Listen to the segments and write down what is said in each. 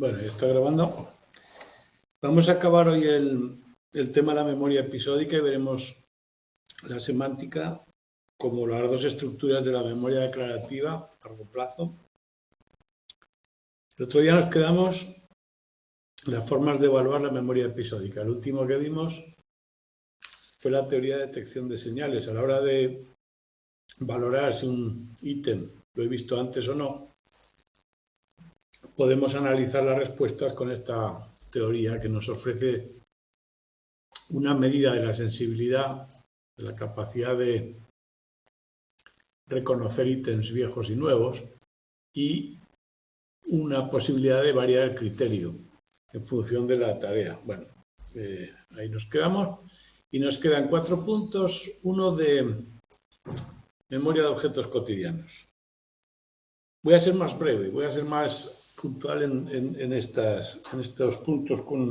Bueno, ya está grabando. Vamos a acabar hoy el tema de la memoria episódica y veremos la semántica como las dos estructuras de la memoria declarativa a largo plazo. El otro día nos quedamos en las formas de evaluar la memoria episódica. El último que vimos fue la teoría de detección de señales. A la hora de valorar si un ítem lo he visto antes o no, podemos analizar las respuestas con esta teoría que nos ofrece una medida de la sensibilidad, de la capacidad de reconocer ítems viejos y nuevos y una posibilidad de variar el criterio en función de la tarea. Bueno, ahí nos quedamos y nos quedan 4 puntos. Uno de memoria de objetos cotidianos. Voy a ser más breve, voy a ser más puntual en estos puntos con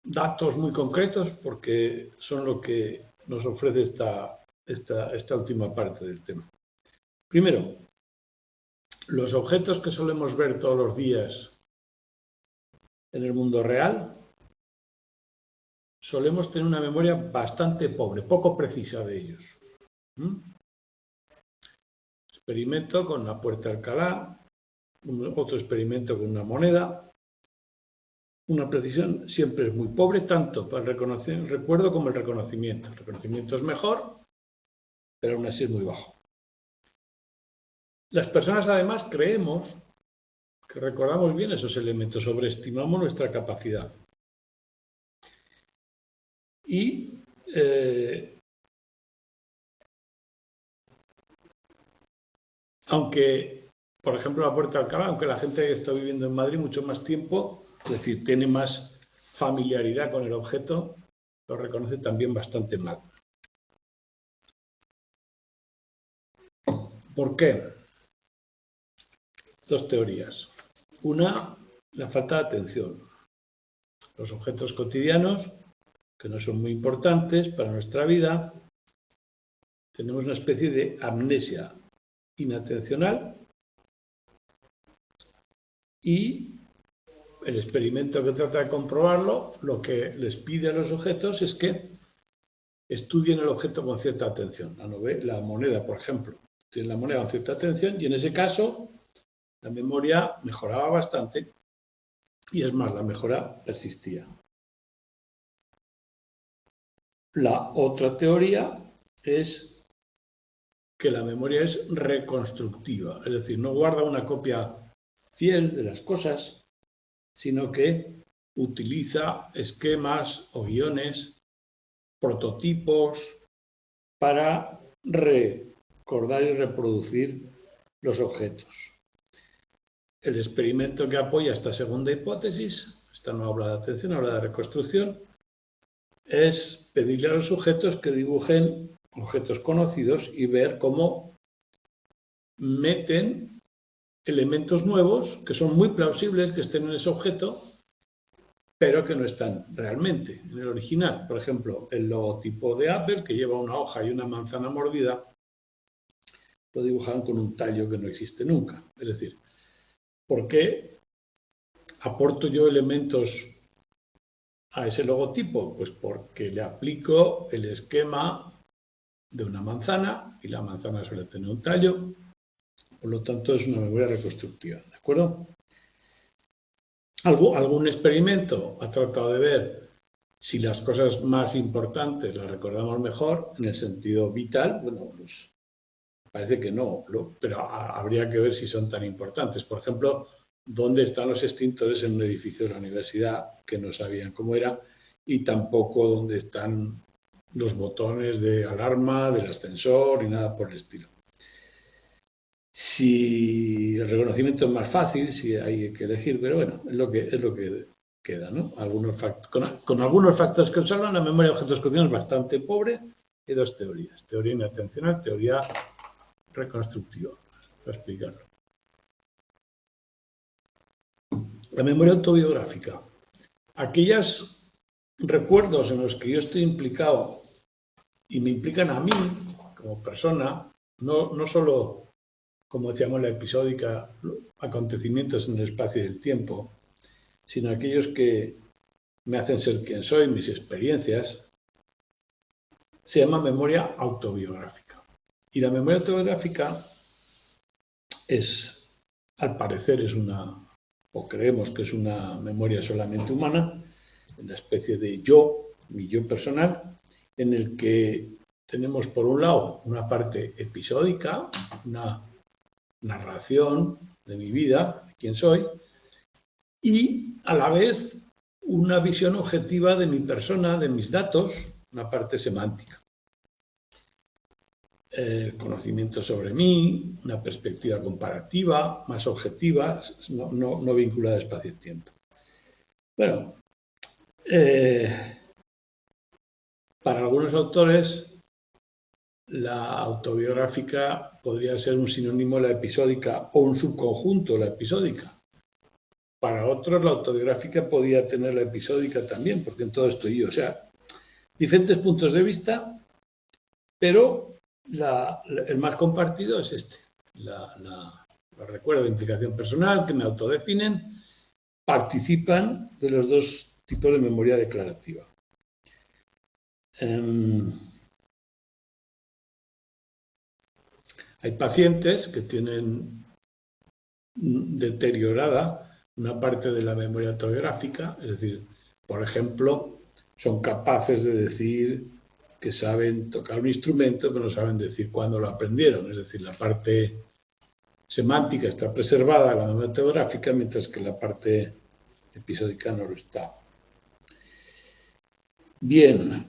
datos muy concretos porque son lo que nos ofrece esta última parte del tema. Primero, los objetos que solemos ver todos los días en el mundo real, solemos tener una memoria bastante pobre, poco precisa de ellos. Experimento con la puerta de Alcalá, otro experimento con una moneda. Una precisión siempre es muy pobre, tanto para el recuerdo como el reconocimiento. El reconocimiento es mejor, pero aún así es muy bajo. Las personas además creemos que recordamos bien esos elementos, sobreestimamos nuestra capacidad. Y aunque, por ejemplo, la Puerta de Alcalá, aunque la gente está viviendo en Madrid mucho más tiempo, es decir, tiene más familiaridad con el objeto, lo reconoce también bastante mal. ¿Por qué? Dos teorías. Una, la falta de atención. Los objetos cotidianos, que no son muy importantes para nuestra vida, tenemos una especie de amnesia inatencional y el experimento que trata de comprobarlo, lo que les pide a los objetos es que estudien el objeto con cierta atención. La moneda, por ejemplo, tiene la moneda con cierta atención y en ese caso la memoria mejoraba bastante y es más, la mejora persistía. La otra teoría es que la memoria es reconstructiva, es decir, no guarda una copia fiel de las cosas, sino que utiliza esquemas o guiones, prototipos para recordar y reproducir los objetos. El experimento que apoya esta segunda hipótesis, esta no habla de atención, habla de reconstrucción, es pedirle a los sujetos que dibujen objetos conocidos y ver cómo meten elementos nuevos que son muy plausibles que estén en ese objeto, pero que no están realmente en el original. Por ejemplo, el logotipo de Apple, que lleva una hoja y una manzana mordida, lo dibujan con un tallo que no existe nunca. Es decir, ¿por qué aporto yo elementos a ese logotipo? Pues porque le aplico el esquema de una manzana y la manzana suele tener un tallo, por lo tanto es una memoria reconstructiva, ¿de acuerdo? Algún experimento ha tratado de ver si las cosas más importantes las recordamos mejor en el sentido vital. Bueno, pues parece que no, pero habría que ver si son tan importantes. Por ejemplo, ¿dónde están los extintores en un edificio de la universidad que no sabían cómo era? Y tampoco dónde están los botones de alarma, del ascensor y nada por el estilo. Si el reconocimiento es más fácil, si hay que elegir, pero bueno, es lo que queda, ¿no? Con algunos factores que observan, la memoria de objetos cotidianos es bastante pobre. Hay dos teorías, teoría inatencional, teoría reconstructiva, para explicarlo. La memoria autobiográfica. Aquellos recuerdos en los que yo estoy implicado y me implican a mí como persona, no solo como decíamos, la episódica, acontecimientos en el espacio y el tiempo, sino aquellos que me hacen ser quien soy, mis experiencias, se llama memoria autobiográfica. Y la memoria autobiográfica es, al parecer, es una, o creemos que es una memoria solamente humana, una especie de yo, mi yo personal, en el que tenemos por un lado una parte episódica, una narración de mi vida, de quién soy, y a la vez una visión objetiva de mi persona, de mis datos, una parte semántica. El conocimiento sobre mí, una perspectiva comparativa, más objetiva, no vinculada a espacio y tiempo. Bueno, para algunos autores, la autobiográfica podría ser un sinónimo de la episódica o un subconjunto de la episódica. Para otros, la autobiográfica podía tener la episódica también, porque en todo estoy yo. O sea, diferentes puntos de vista, pero el más compartido es este. Los recuerdos de implicación personal que me autodefinen participan de los dos tipos de memoria declarativa. Hay pacientes que tienen deteriorada una parte de la memoria autobiográfica, es decir, por ejemplo, son capaces de decir que saben tocar un instrumento, pero no saben decir cuándo lo aprendieron, es decir, la parte semántica está preservada en la memoria autobiográfica, mientras que la parte episódica no lo está. Bien.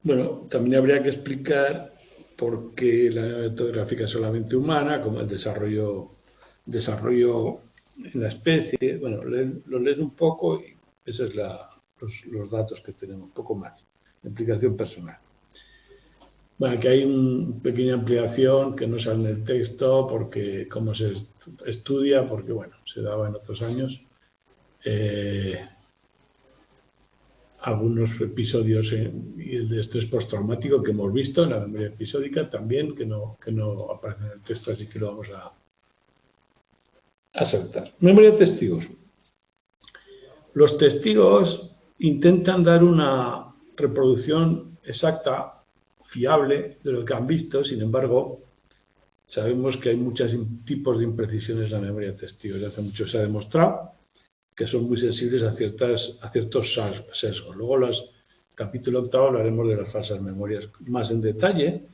Bueno, también habría que explicar por qué la memoria autobiográfica es solamente humana, como el desarrollo en la especie. Bueno, lo leen un poco y esos son los datos que tenemos, un poco más. Implicación personal. Bueno, aquí hay una pequeña ampliación que no sale en el texto porque cómo se estudia, porque bueno, se daba en otros años. Algunos episodios de estrés postraumático que hemos visto en la memoria episódica también, que no aparecen en el texto, así que lo vamos a saltar. Memoria de testigos. Los testigos intentan dar una reproducción exacta, fiable de lo que han visto, sin embargo, sabemos que hay muchos tipos de imprecisiones en la memoria de testigos. Ya hace mucho se ha demostrado que son muy sensibles a ciertos sesgos. Luego, capítulo 8 hablaremos de las falsas memorias más en detalle.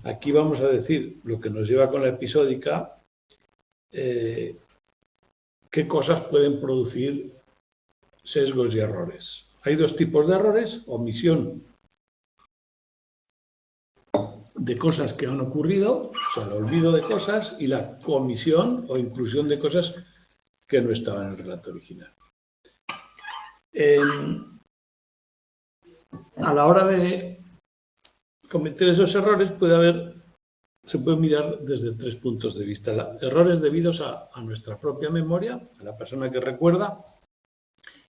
Aquí vamos a decir lo que nos lleva con la episódica, qué cosas pueden producir sesgos y errores. Hay dos tipos de errores: omisión de cosas que han ocurrido, o sea, el olvido de cosas, y la comisión o inclusión de cosas que no estaban en el relato original. A la hora de cometer esos errores se puede mirar desde tres puntos de vista. Errores debidos a nuestra propia memoria, a la persona que recuerda,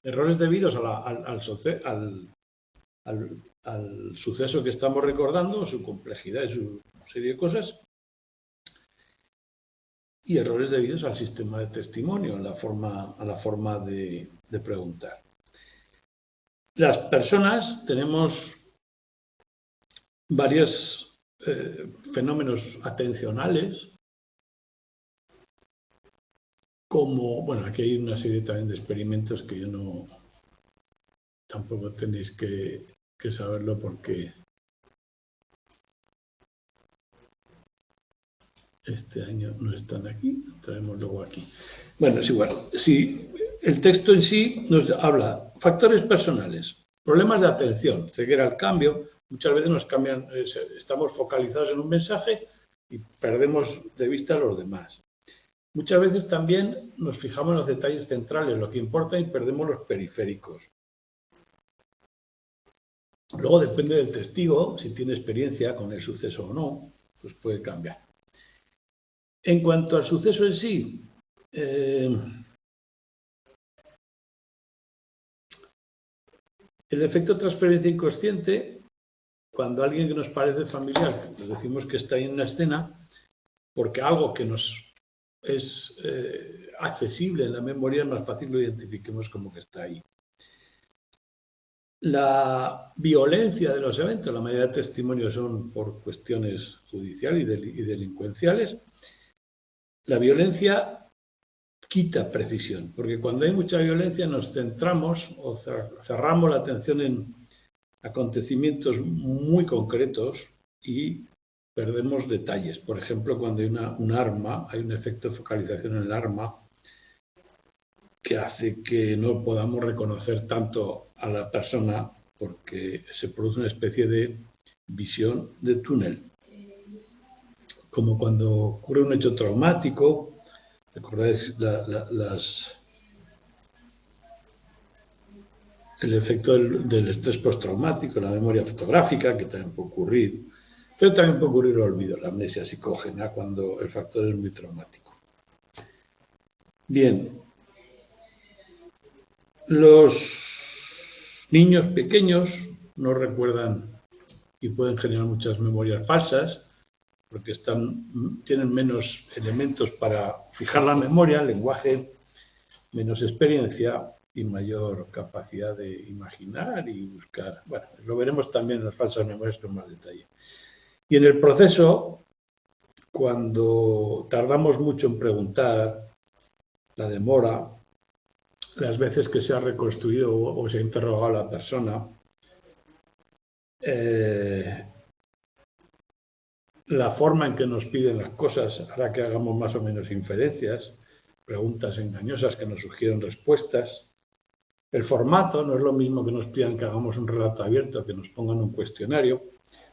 errores debidos al suceso que estamos recordando, su complejidad y su serie de cosas, y errores debidos al sistema de testimonio, a la forma de preguntar. Las personas tenemos varios fenómenos atencionales, como, bueno, aquí hay una serie también de experimentos que yo tampoco tenéis que saberlo porque este año no están aquí, traemos luego aquí. Bueno, es igual. Si el texto en sí nos habla factores personales, problemas de atención, ceguera al cambio. Muchas veces nos cambian, estamos focalizados en un mensaje y perdemos de vista a los demás. Muchas veces también nos fijamos en los detalles centrales, lo que importa, y perdemos los periféricos. Luego depende del testigo, si tiene experiencia con el suceso o no, pues puede cambiar. En cuanto al suceso en sí, el efecto transferencia inconsciente cuando alguien que nos parece familiar, decimos que está ahí en una escena, porque algo que nos es accesible en la memoria es más fácil lo identifiquemos como que está ahí. La violencia de los eventos, la mayoría de testimonios son por cuestiones judiciales y delincuenciales. La violencia quita precisión, porque cuando hay mucha violencia nos centramos o cerramos la atención en acontecimientos muy concretos y perdemos detalles. Por ejemplo, cuando hay un arma, hay un efecto de focalización en el arma que hace que no podamos reconocer tanto a la persona porque se produce una especie de visión de túnel. Como cuando ocurre un hecho traumático, ¿recordáis el efecto del estrés postraumático, la memoria fotográfica, que también puede ocurrir, pero también puede ocurrir el olvido, la amnesia psicógena, cuando el factor es muy traumático. Bien, los niños pequeños no recuerdan y pueden generar muchas memorias falsas porque tienen menos elementos para fijar la memoria, lenguaje, menos experiencia y mayor capacidad de imaginar y buscar. Bueno, lo veremos también en las falsas memorias con más detalle. Y en el proceso, cuando tardamos mucho en preguntar, la demora, las veces que se ha reconstruido o se ha interrogado a la persona, la forma en que nos piden las cosas hará que hagamos más o menos inferencias, preguntas engañosas que nos sugieren respuestas. El formato no es lo mismo que nos pidan que hagamos un relato abierto, que nos pongan un cuestionario.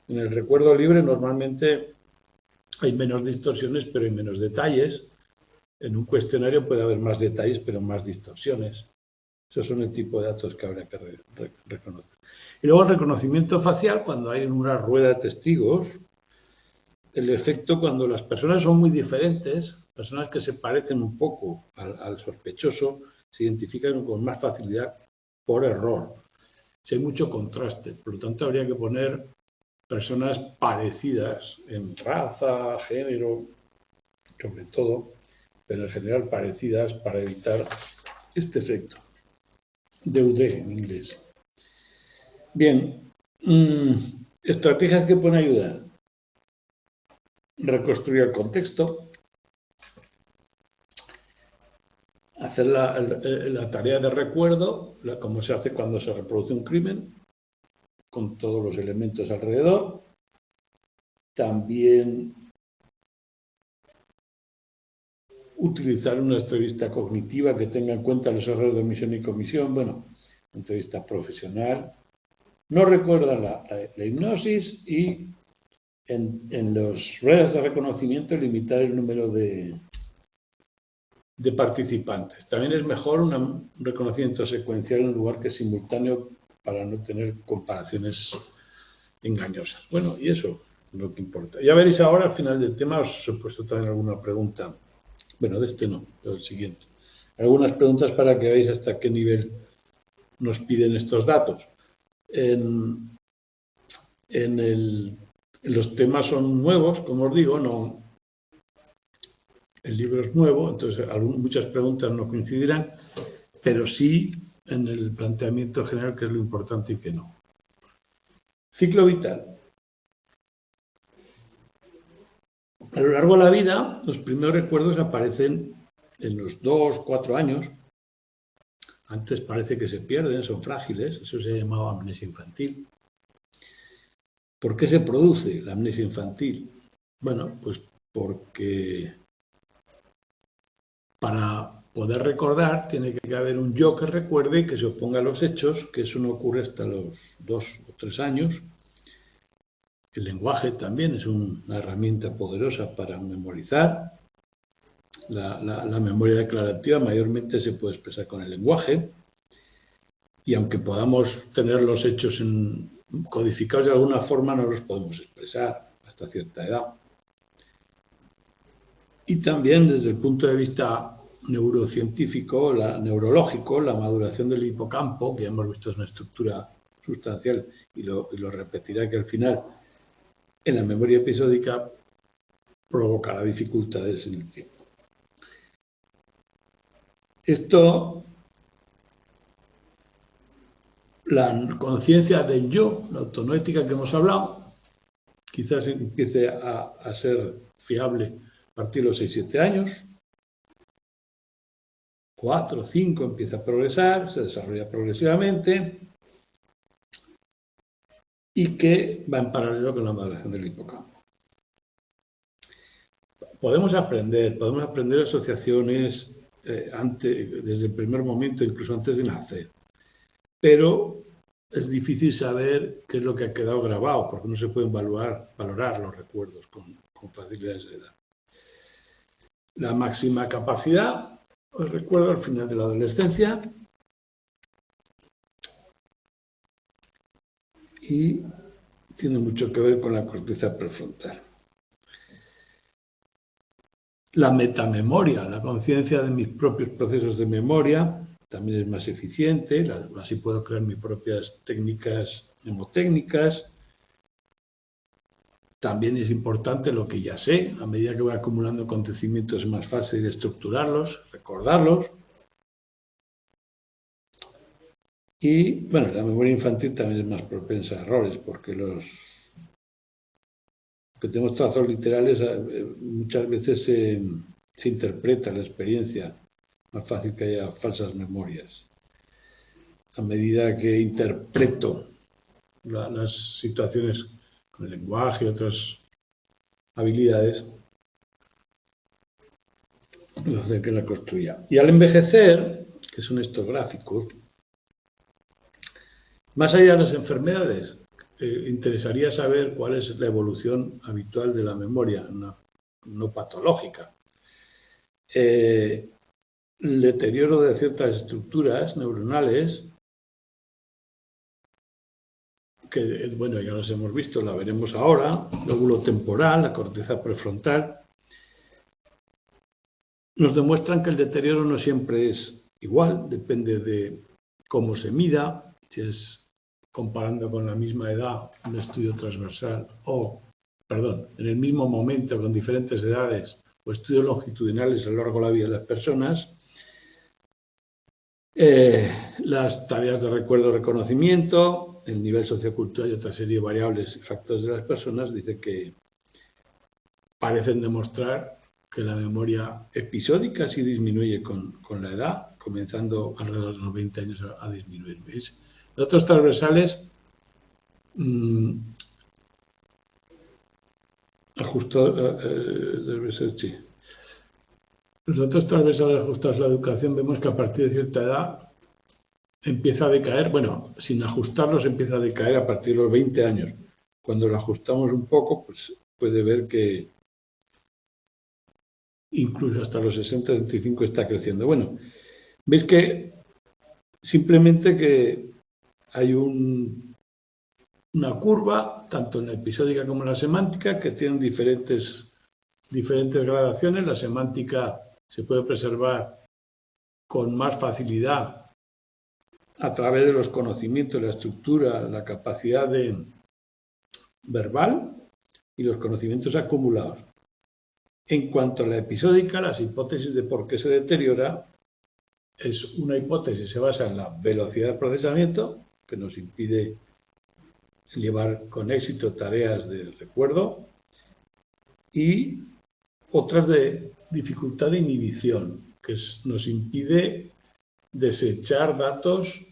En el recuerdo libre normalmente hay menos distorsiones, pero hay menos detalles. En un cuestionario puede haber más detalles, pero más distorsiones. Esos son el tipo de datos que habría que reconocer. Y luego el reconocimiento facial, cuando hay una rueda de testigos, el efecto cuando las personas son muy diferentes, personas que se parecen un poco al sospechoso, se identifican con más facilidad por error. Si hay mucho contraste, por lo tanto habría que poner personas parecidas en raza, género, sobre todo, pero en general parecidas para evitar este efecto. DUD en inglés. Bien, estrategias que pueden ayudar. Reconstruir el contexto, hacer la tarea de recuerdo, como se hace cuando se reproduce un crimen, con todos los elementos alrededor. También utilizar una entrevista cognitiva que tenga en cuenta los errores de omisión y comisión, bueno, entrevista profesional. No recuerdan la hipnosis y en los ruedas de reconocimiento limitar el número de participantes. También es mejor un reconocimiento secuencial en lugar que simultáneo para no tener comparaciones engañosas. Bueno, y eso es lo que importa. Ya veréis ahora, al final del tema, os he puesto también alguna pregunta. Bueno, de este no, del siguiente. Algunas preguntas para que veáis hasta qué nivel nos piden estos datos. Los temas son nuevos, como os digo, no. El libro es nuevo, entonces muchas preguntas no coincidirán, pero sí en el planteamiento general, que es lo importante y que no. Ciclo vital. A lo largo de la vida, los primeros recuerdos aparecen en los 2, 4 años. Antes parece que se pierden, son frágiles, eso se llamaba amnesia infantil. ¿Por qué se produce la amnesia infantil? Bueno, pues porque para poder recordar tiene que haber un yo que recuerde y que se oponga a los hechos, que eso no ocurre hasta los 2 o 3 años. El lenguaje también es una herramienta poderosa para memorizar. La memoria declarativa mayormente se puede expresar con el lenguaje, y aunque podamos tener los hechos codificados de alguna forma, no los podemos expresar hasta cierta edad. Y también desde el punto de vista neurocientífico, neurológico, la maduración del hipocampo, que ya hemos visto es una estructura sustancial, y lo repetirá, que al final en la memoria episódica provocará dificultades en el tiempo. Esto, la conciencia del yo, la autonoética que hemos hablado, quizás empiece a ser fiable a partir de los 6-7 años, 4 o 5 empieza a progresar, se desarrolla progresivamente y que va en paralelo con la maduración del hipocampo. Podemos aprender asociaciones desde el primer momento, incluso antes de nacer, pero es difícil saber qué es lo que ha quedado grabado, porque no se pueden valorar los recuerdos con facilidades de edad. La máxima capacidad, os recuerdo, al final de la adolescencia, y tiene mucho que ver con la corteza prefrontal. La metamemoria, la conciencia de mis propios procesos de memoria, también es más eficiente, así puedo crear mis propias técnicas mnemotécnicas. También es importante lo que ya sé, a medida que voy acumulando acontecimientos es más fácil estructurarlos, recordarlos. Y bueno, la memoria infantil también es más propensa a errores, porque que tenemos trazos literales, muchas veces se interpreta la experiencia, más fácil que haya falsas memorias. A medida que interpreto las situaciones con el lenguaje y otras habilidades, lo hace que la construya. Y al envejecer, que son estos gráficos, más allá de las enfermedades, interesaría saber cuál es la evolución habitual de la memoria, no patológica. El deterioro de ciertas estructuras neuronales, que bueno, ya las hemos visto, la veremos ahora, lóbulo temporal, la corteza prefrontal, nos demuestran que el deterioro no siempre es igual, depende de cómo se mida, si es comparando con la misma edad, un estudio transversal, en el mismo momento con diferentes edades, o estudios longitudinales a lo largo de la vida de las personas. Las tareas de recuerdo y reconocimiento, el nivel sociocultural y otra serie de variables y factores de las personas, dice que parecen demostrar que la memoria episódica sí disminuye con la edad, comenzando alrededor de los 20 años a disminuir. ¿Veis? Los datos transversales Los datos transversales ajustados a la educación, vemos que a partir de cierta edad empieza a decaer, bueno, sin ajustarlos empieza a decaer a partir de los 20 años. Cuando lo ajustamos un poco, pues puede ver que incluso hasta los 60-65 está creciendo. Bueno, veis que simplemente que hay una curva, tanto en la episódica como en la semántica, que tienen diferentes gradaciones. La semántica se puede preservar con más facilidad a través de los conocimientos, la estructura, la capacidad verbal y los conocimientos acumulados. En cuanto a la episódica, las hipótesis de por qué se deteriora es una hipótesis, se basa en la velocidad de procesamiento, que nos impide llevar con éxito tareas de recuerdo, y otras de dificultad de inhibición, que nos impide desechar datos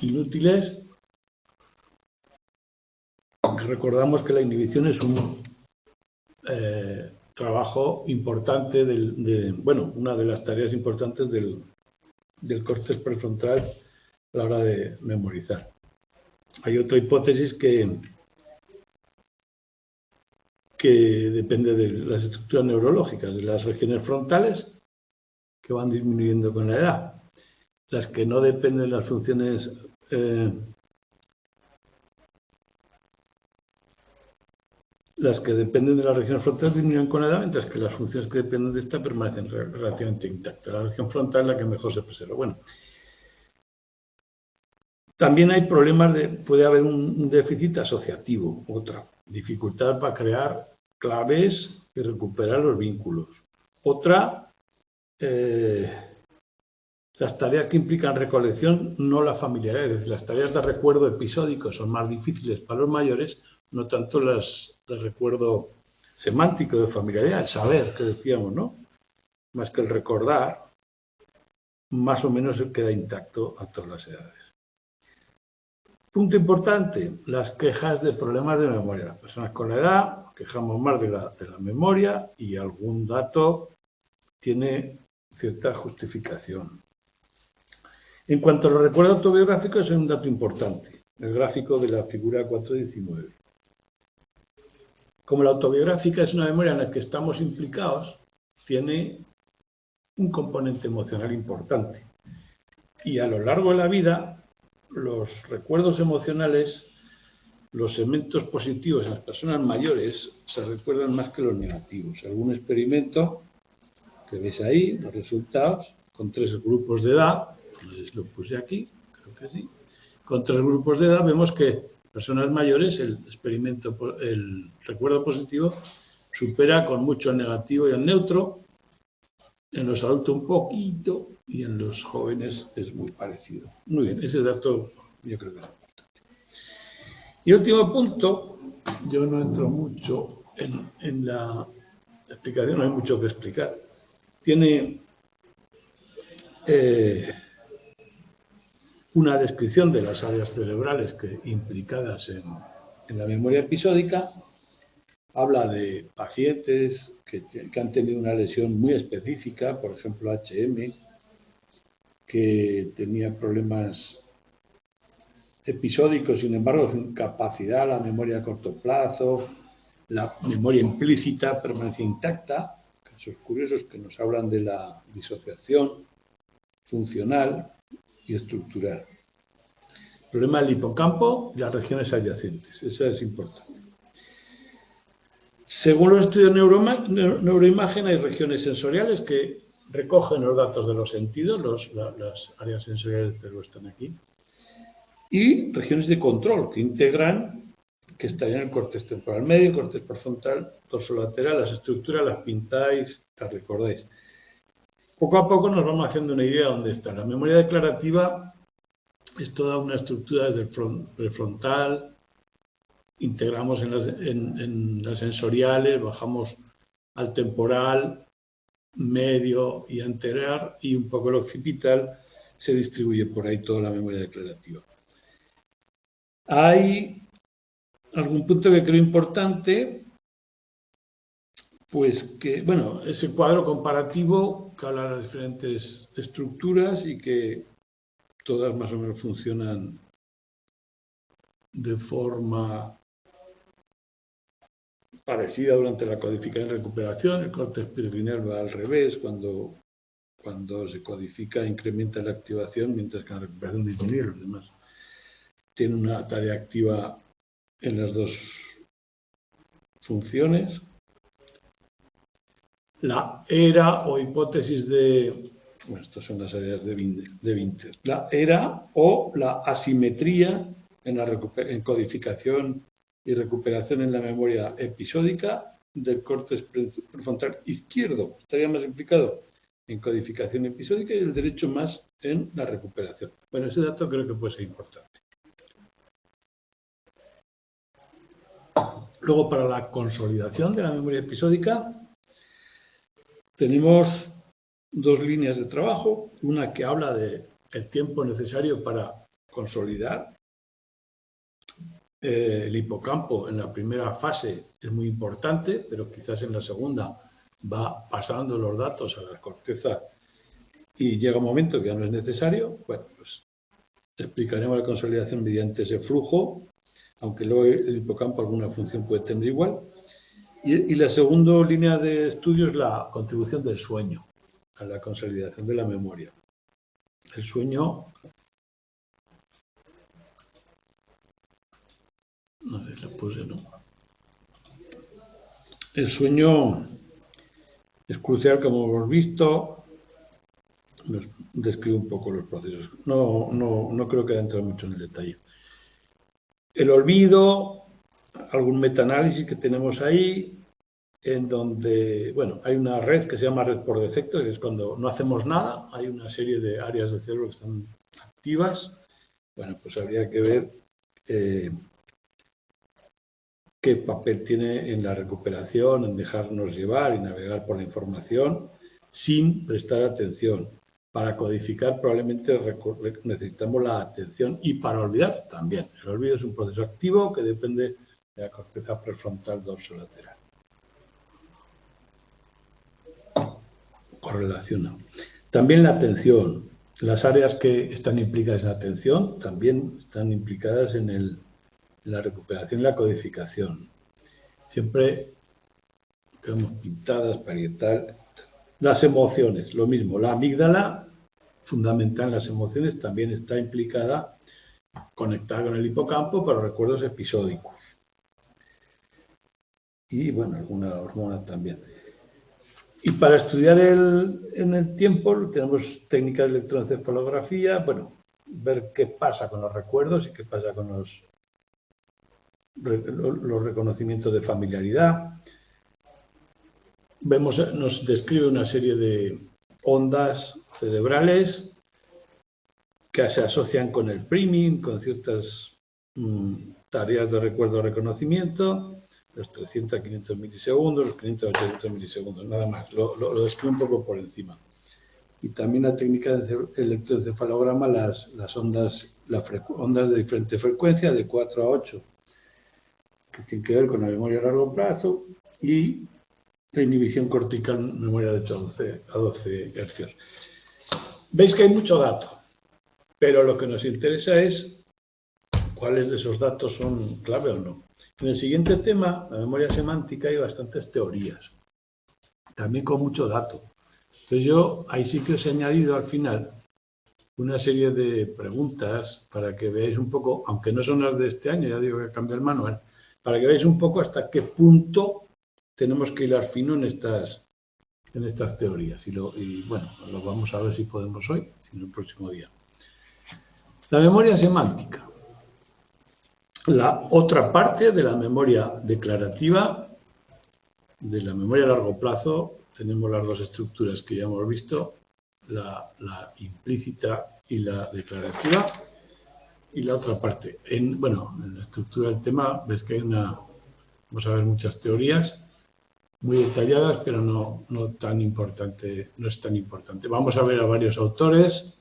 inútiles. Recordamos que la inhibición es un trabajo importante, una de las tareas importantes del córtex prefrontal a la hora de memorizar. Hay otra hipótesis que depende de las estructuras neurológicas, de las regiones frontales, que van disminuyendo con la edad. Las que no dependen de las funciones las que dependen de la región frontal disminuyen con la edad, mientras que las funciones que dependen de esta permanecen relativamente intactas. La región frontal es la que mejor se preserva. Bueno, También hay problemas puede haber un déficit asociativo, otra dificultad para crear claves y recuperar los vínculos. Otra, las tareas que implican recolección, no la familiaridad, es decir, las tareas de recuerdo episódico son más difíciles para los mayores, no tanto las de recuerdo semántico de familiaridad, el saber que decíamos, ¿no? Más que el recordar, más o menos queda intacto a todas las edades. Punto importante, las quejas de problemas de memoria. Las personas con la edad quejamos más de la memoria y algún dato tiene cierta justificación. En cuanto a los recuerdos autobiográficos, es un dato importante, el gráfico de la figura 419. Como la autobiográfica es una memoria en la que estamos implicados, tiene un componente emocional importante. Y a lo largo de la vida, los recuerdos emocionales, los elementos positivos en las personas mayores se recuerdan más que los negativos. Algún experimento que veis ahí, los resultados, con 3 grupos de edad, no sé si lo puse aquí, creo que sí, con 3 grupos de edad vemos que personas mayores el recuerdo positivo supera con mucho el negativo y el neutro, en los adultos un poquito y en los jóvenes es muy parecido. Muy bien, ese dato yo creo que es importante. Y último punto, yo no entro mucho en la explicación, no hay mucho que explicar. Tiene una descripción de las áreas cerebrales implicadas en la memoria episódica. Habla de pacientes que han tenido una lesión muy específica, por ejemplo HM, que tenía problemas episódicos, sin embargo, su capacidad, la memoria a corto plazo, la memoria implícita permanece intacta. Casos curiosos que nos hablan de la disociación funcional y estructural. El problema del hipocampo y las regiones adyacentes, eso es importante. Según los estudios de neuroimagen, hay regiones sensoriales que recogen los datos de los sentidos, las áreas sensoriales del cerebro están aquí, y regiones de control que integran, que estarían en el córtex temporal medio, córtex prefrontal, dorsolateral. Las estructuras las pintáis, las recordáis. Poco a poco nos vamos haciendo una idea de dónde está. La memoria declarativa es toda una estructura desde el prefrontal, integramos en las sensoriales, bajamos al temporal, medio y anterior, y un poco el occipital, se distribuye por ahí toda la memoria declarativa. Hay algún punto que creo importante, pues que, bueno, ese cuadro comparativo que habla de las diferentes estructuras y que todas más o menos funcionan de forma parecida durante la codificación y recuperación. El córtex piramidal va al revés, cuando se codifica incrementa la activación, mientras que en la recuperación disminuye. Los demás tienen una tarea activa en las dos funciones. La era o hipótesis bueno, estas son las áreas de Winters. La era o la asimetría en codificación y recuperación en la memoria episódica del córtex prefrontal izquierdo. Estaría más implicado en codificación episódica y el derecho más en la recuperación. Bueno, ese dato creo que puede ser importante. Luego, para la consolidación de la memoria episódica, tenemos 2 líneas de trabajo. Una que habla del tiempo necesario para consolidar. El hipocampo en la primera fase es muy importante, pero quizás en la segunda va pasando los datos a la corteza y llega un momento que ya no es necesario. Bueno, pues explicaremos la consolidación mediante ese flujo, aunque luego el hipocampo alguna función puede tener igual. Y la segunda línea de estudio es la contribución del sueño a la consolidación de la memoria. El sueño, no sé si lo puse, no. El sueño es crucial, como hemos visto, nos describe un poco los procesos. No creo que entre mucho en el detalle. El olvido, algún metaanálisis que tenemos ahí, en donde, bueno, hay una red que se llama red por defecto, que es cuando no hacemos nada, hay una serie de áreas del cerebro que están activas. Bueno, pues habría que ver qué papel tiene en la recuperación, en dejarnos llevar y navegar por la información sin prestar atención. Para codificar probablemente necesitamos la atención y para olvidar también. El olvido es un proceso activo que depende de la corteza prefrontal dorsolateral. Correlaciona. También la atención. Las áreas que están implicadas en la atención también están implicadas en la recuperación y la codificación. Siempre quedamos pintadas, parietal. Las emociones, lo mismo. La amígdala, fundamental en las emociones, también está implicada, conectada con el hipocampo para recuerdos episódicos. Y, bueno, alguna hormona también. Y para estudiar en el tiempo tenemos técnicas de electroencefalografía, bueno, ver qué pasa con los recuerdos y qué pasa con los reconocimientos de familiaridad. Nos describe una serie de ondas cerebrales que se asocian con el priming, con ciertas tareas de recuerdo-reconocimiento, los 300 a 500 milisegundos, los 500 a 800 milisegundos, nada más. Lo describo un poco por encima. Y también la técnica de electroencefalograma, las ondas, ondas de diferente frecuencia, de 4 a 8, que tienen que ver con la memoria a largo plazo y la inhibición cortical, memoria de 8 a 12 hercios. Veis que hay mucho dato, pero lo que nos interesa es cuáles de esos datos son clave o no. En el siguiente tema, la memoria semántica, hay bastantes teorías, también con mucho dato. Entonces yo ahí sí que os he añadido al final una serie de preguntas para que veáis un poco, aunque no son las de este año, ya digo que cambia el manual, para que veáis un poco hasta qué punto tenemos que hilar fino en estas teorías. Y bueno, lo vamos a ver si podemos hoy, si no el próximo día. La memoria semántica. La otra parte de la memoria declarativa, de la memoria a largo plazo, tenemos las dos estructuras que ya hemos visto, la implícita y la declarativa. Y la otra parte, en la estructura del tema, ves que vamos a ver muchas teorías muy detalladas, pero no es tan importante. Vamos a ver a varios autores,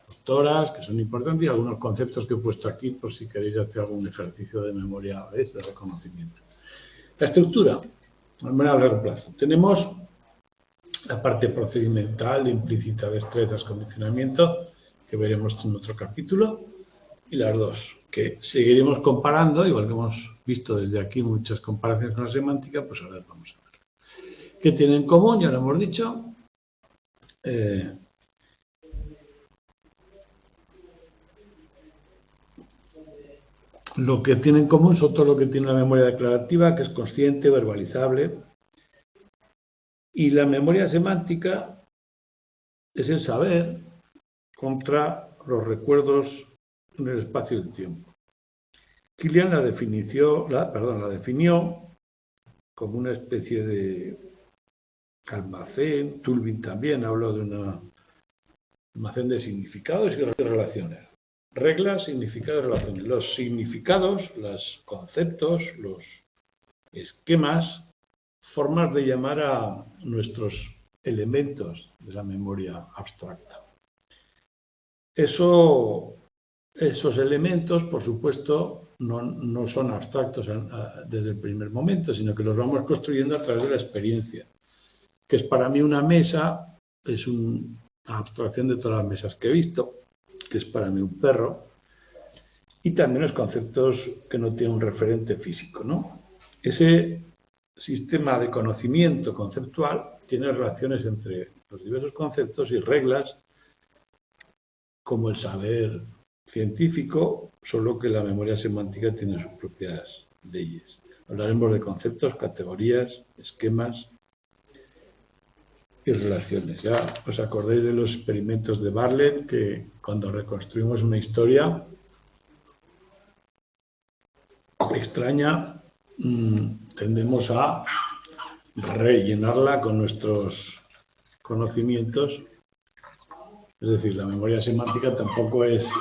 autoras, que son importantes, y algunos conceptos que he puesto aquí por si queréis hacer algún ejercicio de memoria, de reconocimiento. La estructura, de manera a largo plazo. Tenemos la parte procedimental, implícita, destrezas, condicionamiento, que veremos en otro capítulo, y las dos, que seguiremos comparando, igual que hemos visto desde aquí muchas comparaciones con la semántica, pues ahora vamos a ver. ¿Qué tienen en común? Ya lo hemos dicho. Lo que tiene en común son todo lo que tiene la memoria declarativa, que es consciente, verbalizable. Y la memoria semántica es el saber contra los recuerdos en el espacio y el tiempo. Kilian la definió como una especie de almacén. Tulvin también habló de un almacén de significados y relaciones. Reglas, significados, relaciones. Los significados, los conceptos, los esquemas, formas de llamar a nuestros elementos de la memoria abstracta. Esos elementos, por supuesto, no son abstractos desde el primer momento, sino que los vamos construyendo a través de la experiencia. Que es para mí una mesa, es una abstracción de todas las mesas que he visto, que es para mí un perro, y también los conceptos que no tienen un referente físico, ¿no? Ese sistema de conocimiento conceptual tiene relaciones entre los diversos conceptos y reglas, como el saber científico, solo que la memoria semántica tiene sus propias leyes. Hablaremos de conceptos, categorías, esquemas. y relaciones. Ya os acordáis de los experimentos de Bartlett, que cuando reconstruimos una historia extraña, tendemos a rellenarla con nuestros conocimientos. Es decir, la memoria semántica tampoco es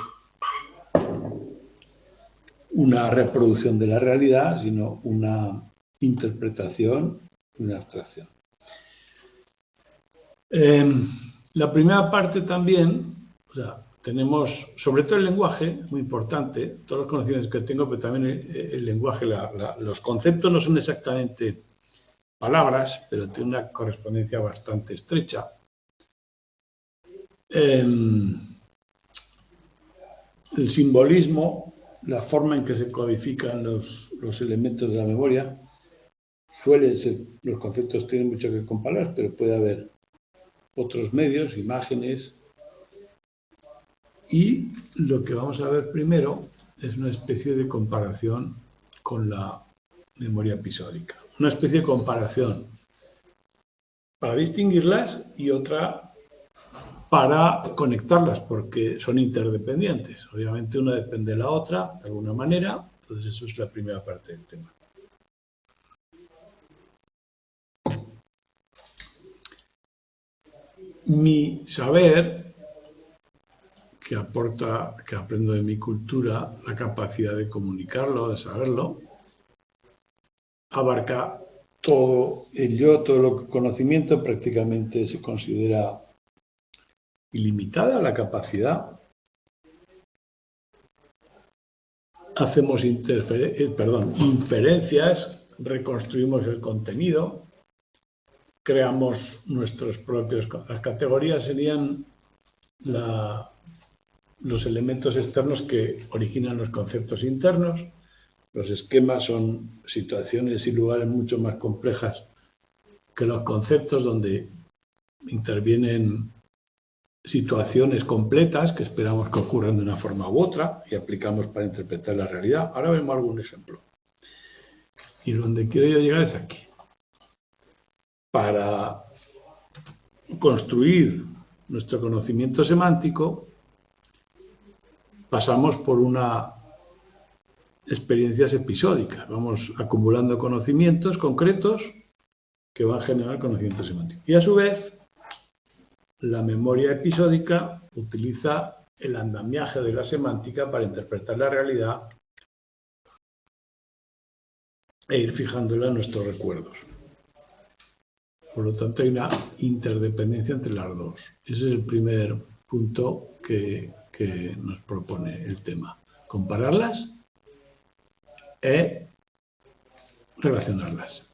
una reproducción de la realidad, sino una interpretación, una abstracción. La primera parte también, o sea, tenemos, sobre todo el lenguaje, muy importante, todos los conocimientos que tengo, pero también el lenguaje, los conceptos no son exactamente palabras, pero tienen una correspondencia bastante estrecha. El simbolismo, la forma en que se codifican los elementos de la memoria, suelen ser, los conceptos tienen mucho que ver con palabras, pero puede haber otros medios, imágenes. Y lo que vamos a ver primero es una especie de comparación con la memoria episódica. Una especie de comparación para distinguirlas y otra para conectarlas, porque son interdependientes. Obviamente una depende de la otra, de alguna manera. Entonces eso es la primera parte del tema. Mi saber, que aprendo de mi cultura, la capacidad de comunicarlo, de saberlo, abarca todo el yo, todo el conocimiento, prácticamente se considera ilimitada la capacidad. Hacemos inferencias, reconstruimos el contenido, creamos nuestros propios... Las categorías serían los elementos externos que originan los conceptos internos. Los esquemas son situaciones y lugares mucho más complejas que los conceptos, donde intervienen situaciones completas que esperamos que ocurran de una forma u otra y aplicamos para interpretar la realidad. Ahora vemos algún ejemplo. Y donde quiero yo llegar es aquí. Para construir nuestro conocimiento semántico, pasamos por unas experiencias episódicas. Vamos acumulando conocimientos concretos que van a generar conocimiento semántico. Y a su vez, la memoria episódica utiliza el andamiaje de la semántica para interpretar la realidad e ir fijándola en nuestros recuerdos. Por lo tanto, hay una interdependencia entre las dos. Ese es el primer punto que nos propone el tema. Compararlas e relacionarlas.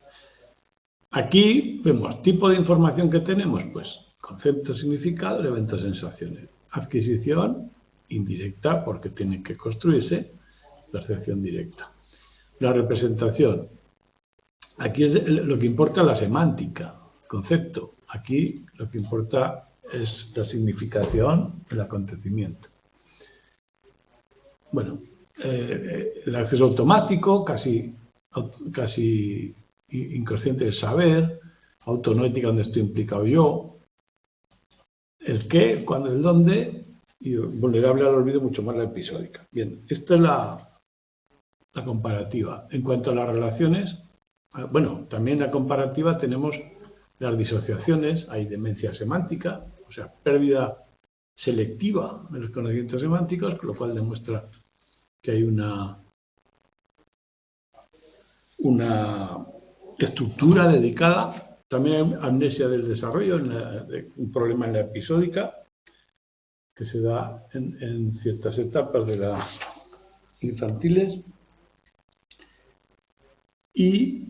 Aquí vemos tipo de información que tenemos, pues concepto, significado, evento, sensaciones. Adquisición indirecta, porque tiene que construirse, percepción directa. La representación. Aquí es lo que importa la semántica, concepto. Aquí lo que importa es la significación del acontecimiento. Bueno, el acceso automático, casi inconsciente del saber, autonoética donde estoy implicado yo, el qué, cuándo, el dónde, y vulnerable al olvido mucho más la episódica. Bien, esta es la comparativa. En cuanto a las relaciones, bueno, también en la comparativa tenemos las disociaciones, hay demencia semántica, o sea, pérdida selectiva de los conocimientos semánticos, con lo cual demuestra que hay una estructura dedicada. También hay amnesia del desarrollo, un problema en la episódica, que se da en ciertas etapas de las infantiles. Y,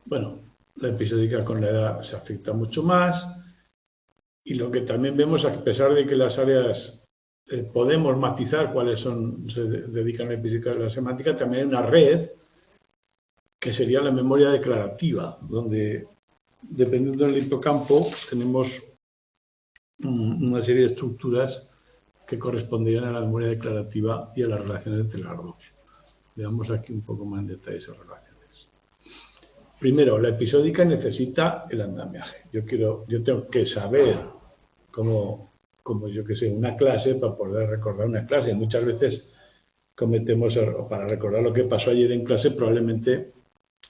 bueno, la episódica con la edad se afecta mucho más. Y lo que también vemos, a pesar de que las áreas podemos matizar cuáles se dedican a la episódica y la semántica, también hay una red que sería la memoria declarativa, donde, dependiendo del hipocampo, tenemos una serie de estructuras que corresponderían a la memoria declarativa y a las relaciones entre las dos. Veamos aquí un poco más en detalle esas relaciones. primero, la episódica necesita el andamiaje. Yo tengo que saber como yo que sé, una clase para poder recordar una clase. Muchas veces cometemos error. Para recordar lo que pasó ayer en clase, probablemente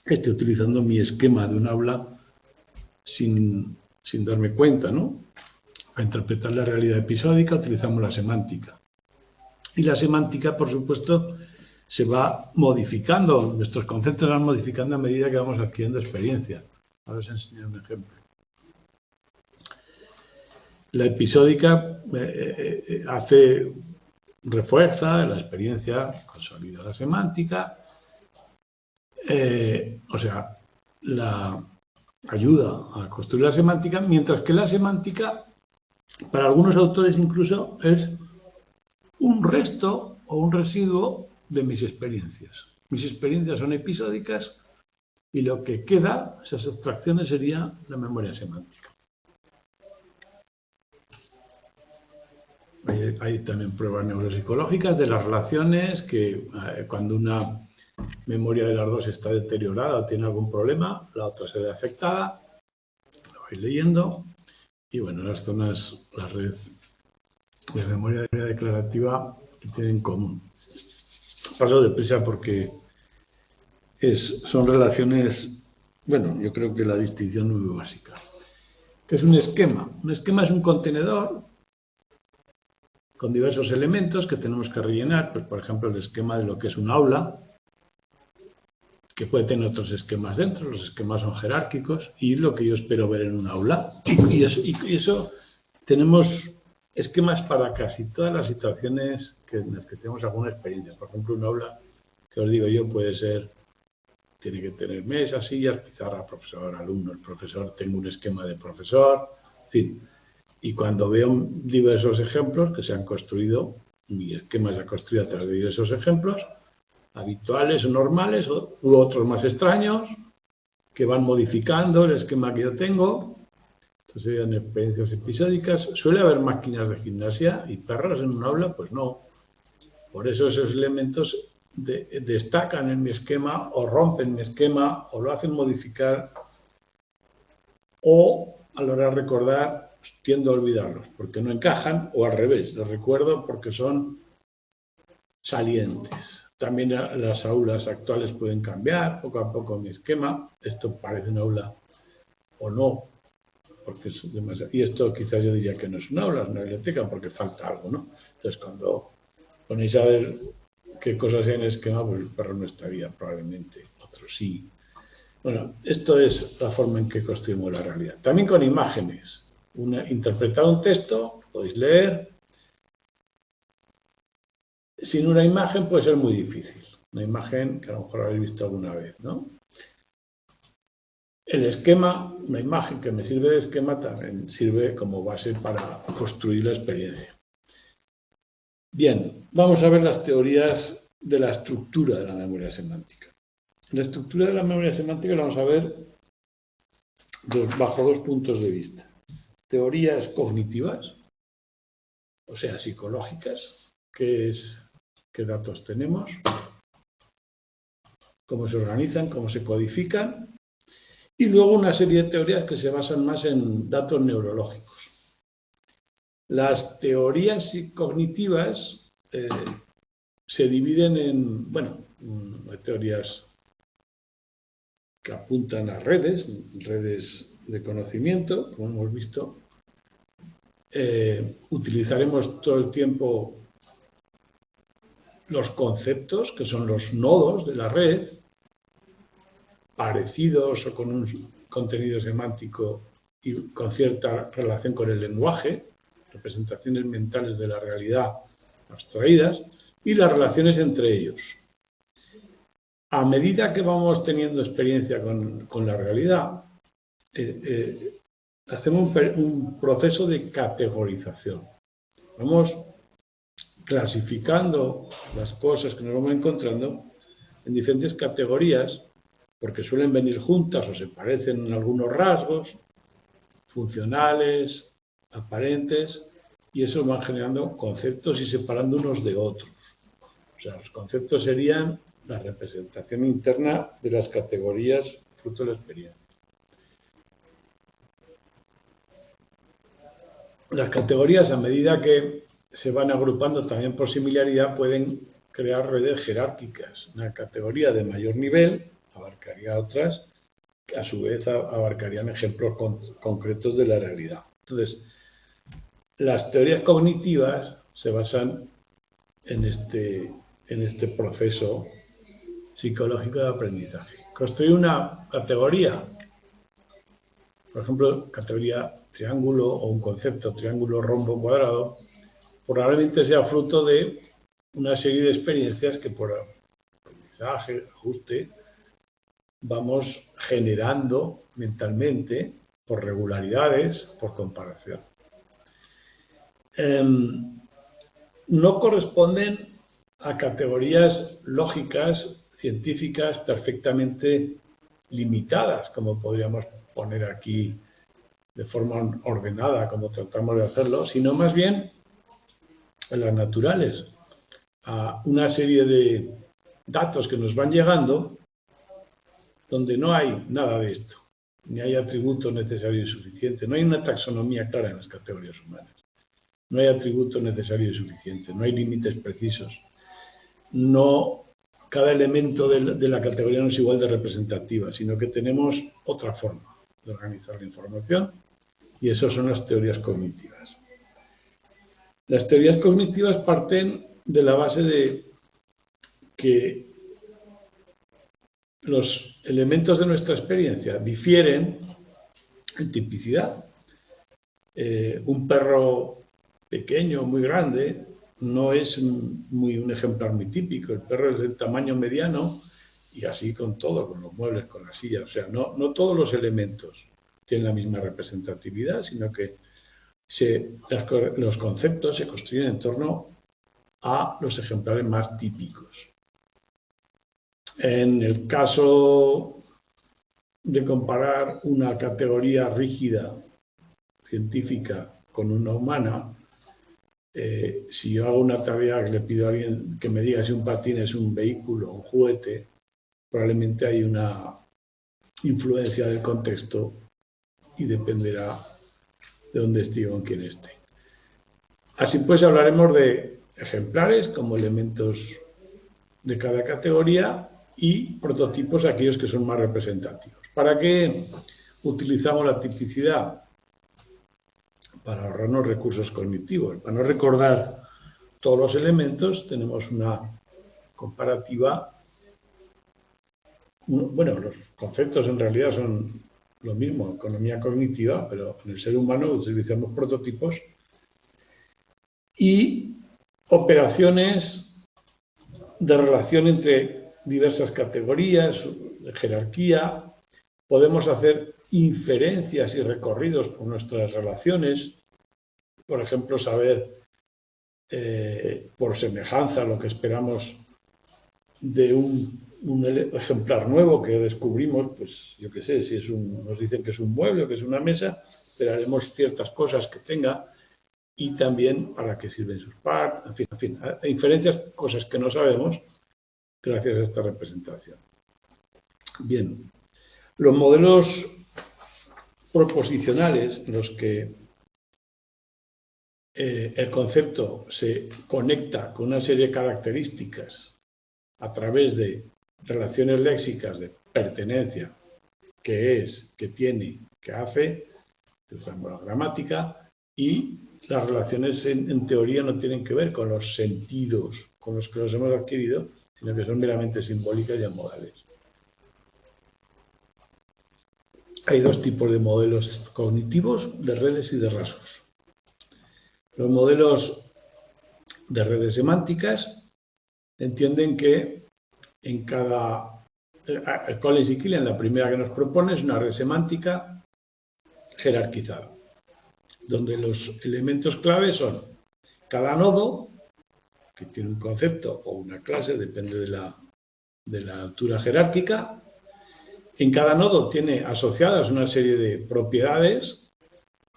esté utilizando mi esquema de un aula sin darme cuenta, ¿no? Para interpretar la realidad episódica utilizamos la semántica. Y la semántica, por supuesto, se va modificando, nuestros conceptos se van modificando a medida que vamos adquiriendo experiencia. Ahora os enseño un ejemplo. La episódica refuerza la experiencia, consolida la semántica, o sea, la ayuda a construir la semántica, mientras que la semántica, para algunos autores incluso, es un resto o un residuo de mis experiencias. Mis experiencias son episódicas y lo que queda, esas abstracciones, sería la memoria semántica. Hay también pruebas neuropsicológicas de las relaciones que cuando una memoria de las dos está deteriorada o tiene algún problema, la otra se ve afectada. Lo vais leyendo. Y bueno, las zonas, la red de memoria declarativa que tienen en común. Paso deprisa porque son relaciones, bueno, yo creo que la distinción es muy básica. ¿Qué es un esquema? Un esquema es un contenedor con diversos elementos que tenemos que rellenar, pues por ejemplo el esquema de lo que es un aula, que puede tener otros esquemas dentro, los esquemas son jerárquicos, y lo que yo espero ver en un aula. Y eso tenemos esquemas para casi todas las situaciones en las que tenemos alguna experiencia. Por ejemplo, un aula, que os digo yo, tiene que tener mesas, sillas, pizarra, profesor, alumno. El profesor, tengo un esquema de profesor, en fin. Y cuando veo diversos ejemplos que se han construido, mi esquema se ha construido a través de diversos ejemplos, habituales o normales, u otros más extraños, que van modificando el esquema que yo tengo. Entonces, en experiencias episódicas, ¿suele haber máquinas de gimnasia y perros en un aula? Pues no. Por eso esos elementos destacan en mi esquema o rompen mi esquema o lo hacen modificar, o a la hora de recordar tiendo a olvidarlos porque no encajan, o al revés, los recuerdo porque son salientes. También las aulas actuales pueden cambiar poco a poco mi esquema. Esto parece un aula o no, porque es demasiado. Y esto quizás yo diría que no es un aula, es una biblioteca, porque falta algo, ¿no? Entonces, cuando ponéis a ver qué cosas hay en el esquema, pues el perro no estaría probablemente, otro sí. Bueno, esto es la forma en que construimos la realidad. También con imágenes. Interpretar un texto, podéis leer. Sin una imagen puede ser muy difícil. Una imagen que a lo mejor habéis visto alguna vez, ¿no? El esquema, una imagen que me sirve de esquema, también sirve como base para construir la experiencia. Bien, vamos a ver las teorías de la estructura de la memoria semántica. La estructura de la memoria semántica la vamos a ver bajo dos puntos de vista. Teorías cognitivas, o sea, psicológicas, qué datos tenemos, cómo se organizan, cómo se codifican, y luego una serie de teorías que se basan más en datos neurológicos. Las teorías cognitivas se dividen en, bueno, teorías que apuntan a redes de conocimiento, como hemos visto. Utilizaremos todo el tiempo los conceptos, que son los nodos de la red, parecidos o con un contenido semántico y con cierta relación con el lenguaje, representaciones mentales de la realidad abstraídas, y las relaciones entre ellos. A medida que vamos teniendo experiencia con la realidad, hacemos un proceso de categorización. Vamos clasificando las cosas que nos vamos encontrando en diferentes categorías, porque suelen venir juntas o se parecen en algunos rasgos, funcionales, aparentes, y eso van generando conceptos y separando unos de otros. O sea, los conceptos serían la representación interna de las categorías fruto de la experiencia. Las categorías, a medida que se van agrupando también por similaridad, pueden crear redes jerárquicas. Una categoría de mayor nivel abarcaría otras que a su vez abarcarían ejemplos concretos de la realidad. Entonces, las teorías cognitivas se basan en este proceso psicológico de aprendizaje. Construir una categoría, por ejemplo, categoría triángulo o un concepto triángulo, rombo, cuadrado, probablemente sea fruto de una serie de experiencias que por aprendizaje, ajuste, vamos generando mentalmente por regularidades, por comparación. No corresponden a categorías lógicas, científicas, perfectamente limitadas, como podríamos poner aquí de forma ordenada, como tratamos de hacerlo, sino más bien a las naturales, a una serie de datos que nos van llegando donde no hay nada de esto, ni hay atributos necesarios y suficientes, no hay una taxonomía clara en las categorías humanas, no hay atributos necesarios y suficientes, no hay límites precisos, no, cada elemento de la categoría no es igual de representativa, sino que tenemos otra forma de organizar la información y esas son las teorías cognitivas. Las teorías cognitivas parten de la base de que los elementos de nuestra experiencia difieren en tipicidad. Un perro pequeño, muy grande, no es un ejemplar muy típico. El perro es del tamaño mediano y así con todo, con los muebles, con la silla. O sea, no todos los elementos tienen la misma representatividad, sino que los conceptos se construyen en torno a los ejemplares más típicos. En el caso de comparar una categoría rígida científica con una humana, si yo hago una tarea que le pido a alguien que me diga si un patín es un vehículo o un juguete, probablemente hay una influencia del contexto y dependerá de dónde esté o en quién esté. Así pues, hablaremos de ejemplares como elementos de cada categoría y prototipos, aquellos que son más representativos. ¿Para qué utilizamos la tipicidad? Para ahorrarnos recursos cognitivos. Para no recordar todos los elementos, tenemos una comparativa. Bueno, los conceptos en realidad son lo mismo, economía cognitiva, pero en el ser humano utilizamos prototipos y operaciones de relación entre diversas categorías, de jerarquía. Podemos hacer inferencias y recorridos por nuestras relaciones. Por ejemplo, saber por semejanza lo que esperamos de un ejemplar nuevo que descubrimos, pues yo qué sé, si nos dicen que es un mueble o que es una mesa, esperaremos ciertas cosas que tenga y también para qué sirven sus partes, en fin, inferencias, cosas que no sabemos gracias a esta representación. Bien, los modelos proposicionales en los que el concepto se conecta con una serie de características a través de relaciones léxicas de pertenencia, que es, que tiene, que hace, usamos la gramática, y las relaciones en teoría no tienen que ver con los sentidos con los que los hemos adquirido, sino que son meramente simbólicas y amodales. Hay dos tipos de modelos cognitivos, de redes y de rasgos. Los modelos de redes semánticas entienden que en cada... Collins y Killian, la primera que nos propone, es una red semántica jerarquizada, donde los elementos clave son cada nodo, que tiene un concepto o una clase, depende de la altura jerárquica. En cada nodo tiene asociadas una serie de propiedades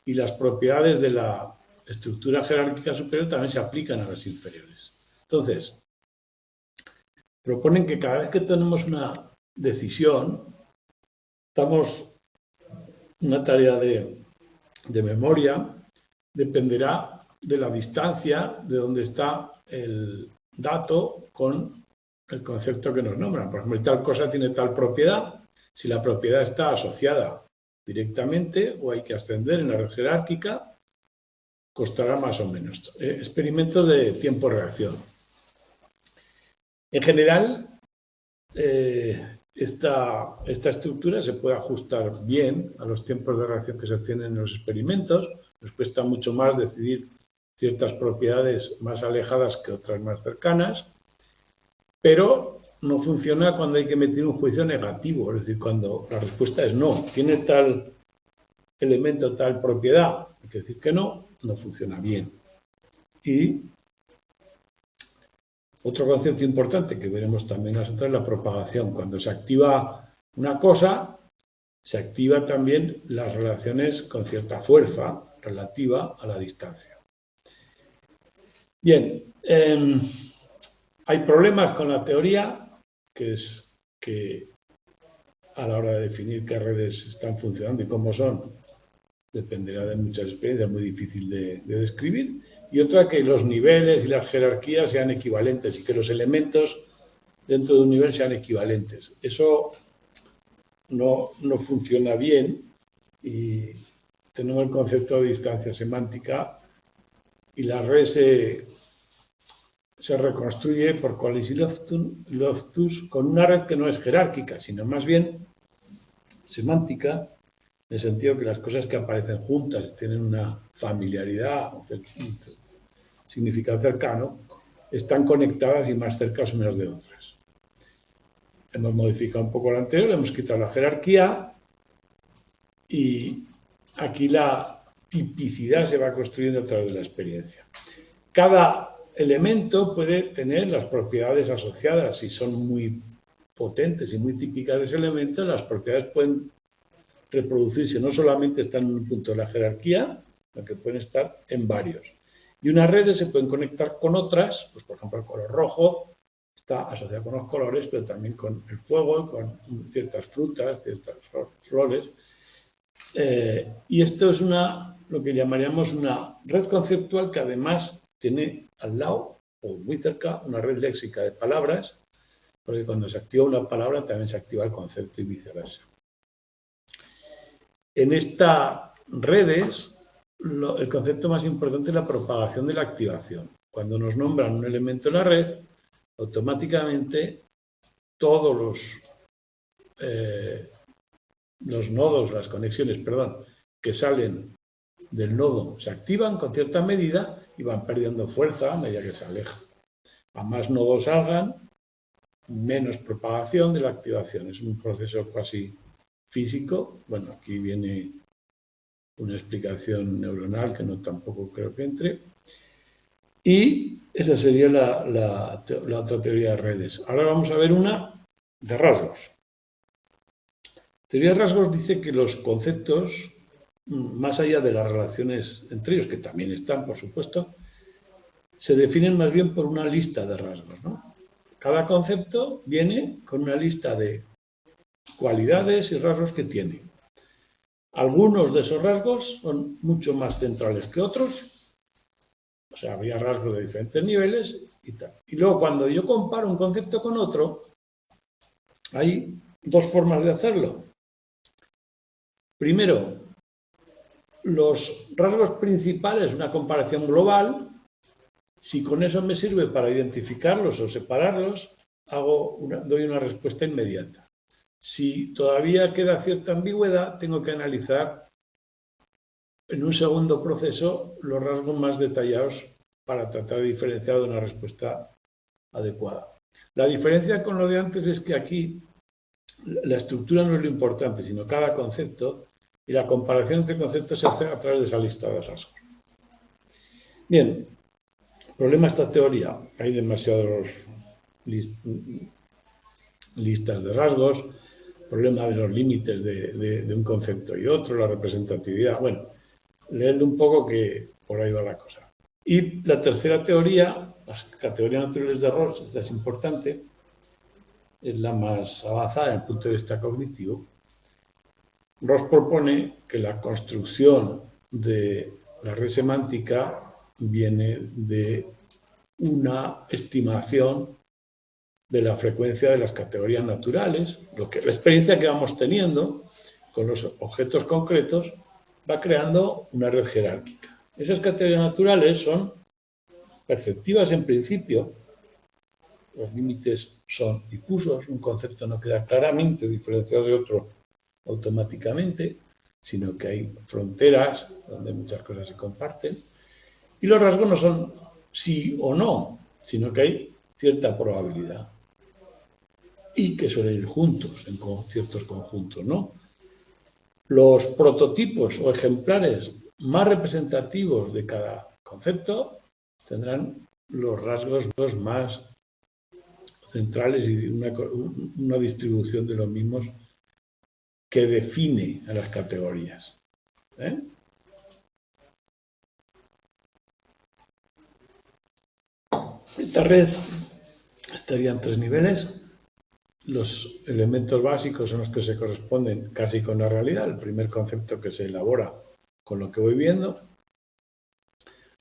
y las propiedades de la estructura jerárquica superior también se aplican a las inferiores. Entonces, proponen que cada vez que tenemos una decisión, Estamos una tarea de memoria, dependerá de la distancia de donde está el dato con el concepto que nos nombran. Por ejemplo, tal cosa tiene tal propiedad, si la propiedad está asociada directamente o hay que ascender en la red jerárquica, costará más o menos. Experimentos de tiempo-reacción. En general, esta estructura se puede ajustar bien a los tiempos de reacción que se obtienen en los experimentos. Nos cuesta mucho más decidir ciertas propiedades más alejadas que otras más cercanas, pero no funciona cuando hay que meter un juicio negativo, es decir, cuando la respuesta es no, tiene tal elemento, tal propiedad, hay que decir que no funciona bien. Y otro concepto importante que veremos también nosotros es la propagación. Cuando se activa una cosa, se activa también las relaciones con cierta fuerza relativa a la distancia. Bien, hay problemas con la teoría, que es que a la hora de definir qué redes están funcionando y cómo son, dependerá de muchas experiencias, muy difícil de describir. Y otra, que los niveles y las jerarquías sean equivalentes y que los elementos dentro de un nivel sean equivalentes. Eso no funciona bien y tenemos el concepto de distancia semántica y la red se reconstruye por Collis y Loftus con una red que no es jerárquica, sino más bien semántica, en el sentido que las cosas que aparecen juntas tienen una familiaridad, un significado cercano, están conectadas y más cerca unas de otras. Hemos modificado un poco lo anterior, hemos quitado la jerarquía y aquí la tipicidad se va construyendo a través de la experiencia. Cada elemento puede tener las propiedades asociadas. Si son muy potentes y muy típicas de ese elemento, las propiedades pueden reproducirse, no solamente están en un punto de la jerarquía, sino que pueden estar en varios. Y unas redes se pueden conectar con otras, pues por ejemplo el color rojo está asociado con los colores, pero también con el fuego, con ciertas frutas, ciertas flores. Y esto es lo que llamaríamos una red conceptual que además tiene al lado, o muy cerca, una red léxica de palabras, porque cuando se activa una palabra también se activa el concepto y viceversa. En estas redes, el concepto más importante es la propagación de la activación. Cuando nos nombran un elemento en la red, automáticamente todos los nodos, las conexiones, que salen del nodo se activan con cierta medida y van perdiendo fuerza a medida que se alejan. A más nodos salgan, menos propagación de la activación. Es un proceso casi físico. Bueno, aquí viene una explicación neuronal que no tampoco creo que entre. Y esa sería la otra teoría de redes. Ahora vamos a ver una de rasgos. La teoría de rasgos dice que los conceptos, más allá de las relaciones entre ellos, que también están, por supuesto, se definen más bien por una lista de rasgos, ¿no? Cada concepto viene con una lista de cualidades y rasgos que tiene. Algunos de esos rasgos son mucho más centrales que otros, o sea, habría rasgos de diferentes niveles y tal. Y luego, cuando yo comparo un concepto con otro, hay dos formas de hacerlo. Primero, los rasgos principales, una comparación global. Si con eso me sirve para identificarlos o separarlos, doy una respuesta inmediata. Si todavía queda cierta ambigüedad, tengo que analizar en un segundo proceso los rasgos más detallados para tratar de diferenciar de una respuesta adecuada. La diferencia con lo de antes es que aquí la estructura no es lo importante, sino cada concepto, y la comparación entre conceptos se hace a través de esa lista de rasgos. Bien, problema de esta teoría. Hay demasiados listas de rasgos, problema de los límites de un concepto y otro, la representatividad. Bueno, leedlo un poco que por ahí va la cosa. Y la tercera teoría, las categorías naturales de error, esta es importante, es la más avanzada desde el punto de vista cognitivo, Ross propone que la construcción de la red semántica viene de una estimación de la frecuencia de las categorías naturales, la experiencia que vamos teniendo con los objetos concretos va creando una red jerárquica. Esas categorías naturales son perceptivas en principio, los límites son difusos, un concepto no queda claramente diferenciado de otro automáticamente, sino que hay fronteras donde muchas cosas se comparten, y los rasgos no son sí o no, sino que hay cierta probabilidad y que suelen ir juntos en ciertos conjuntos, ¿no? Los prototipos o ejemplares más representativos de cada concepto tendrán los rasgos más centrales y una distribución de los mismos que define a las categorías. Esta red estaría en 3 niveles. Los elementos básicos son los que se corresponden casi con la realidad, el primer concepto que se elabora con lo que voy viendo.